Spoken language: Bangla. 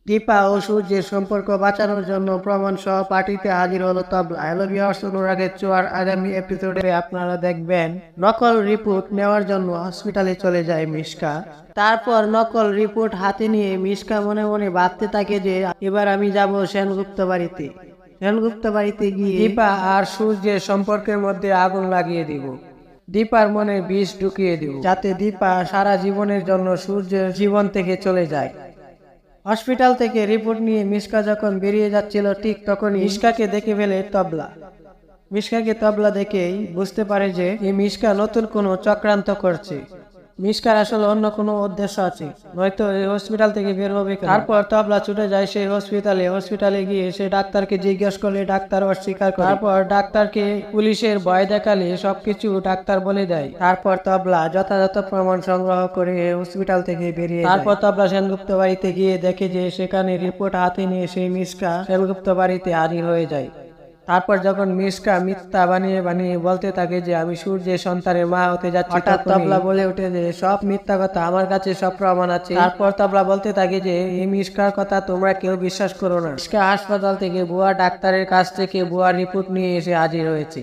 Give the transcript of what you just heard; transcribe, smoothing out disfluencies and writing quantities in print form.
দীপা ও সূর্যের সম্পর্ক বাঁচানোর জন্য প্রমাণ সহ পার্টিতে হাজির হলো তবলা। হ্যালো ভিউয়ার্স, অনুরাগের চোয়ার আগামী এপিসোডে আপনারা দেখবেন নকল রিপোর্ট নেওয়ার জন্য হসপিটালে চলে যায় মিশকা। তারপর নকল রিপোর্ট হাতে নিয়ে মিশকা মনে মনে ভাবতে থাকে যে এবার আমি যাব সেনগুপ্ত বাড়িতে। সেনগুপ্ত বাড়িতে গিয়ে দীপা আর সূর্যের সম্পর্কের মধ্যে আগুন লাগিয়ে দিব। দীপার মনে বিষ ঢুকিয়ে দিব, যাতে দীপা সারা জীবনের জন্য সূর্যের জীবন থেকে চলে যায়। হসপিটাল থেকে রিপোর্ট নিয়ে মিশকা যখন বেরিয়ে যাচ্ছিল, ঠিক তখনই মিশকাকে দেখে ফেলে তবলা। মিশকাকে তবলা দেখেই বুঝতে পারে যে এই মিশকা নতুন কোনো চক্রান্ত করছে। মিশকার আসলে অন্য কোনো উদ্দেশ্য আছে, নয়তো এই হসপিটাল থেকে বের হবে কেন? তারপর তবলা ছুটে যায় সেই হসপিটালে গিয়ে সে ডাক্তারকে জিজ্ঞেস করলে ডাক্তার অস্বীকার করে। তারপর ডাক্তারকে পুলিশের ভয় দেখালে সবকিছু ডাক্তার বলে দেয়। তারপর তবলা যথাযথ প্রমাণ সংগ্রহ করে হসপিটাল থেকে বেরিয়ে যায়। তারপর তবলা সেনগুপ্ত বাড়িতে গিয়ে দেখে যে সেখানে রিপোর্ট হাতে নিয়ে সেই মিশকা সেনগুপ্ত বাড়িতে হাজির হয়ে যায়। তারপর যখন মিশকা মিথ্যা বানিয়ে বানিয়ে বলতে থাকে যে আমি সূর্যের সন্তানের মা হতে যাচ্ছি, হঠাৎ তবলা বলে ওঠে যে সব মিথ্যা কথা, আমার কাছে সব প্রমাণ আছে। তারপর তবলা বলতে থাকে যে এই মিশকার কথা তোমরা কেউ বিশ্বাস করো না। মিশকা হাসপাতাল থেকে ভুয়া ডাক্তারের কাছ থেকে ভুয়া রিপোর্ট নিয়ে এসে হাজির হয়েছে।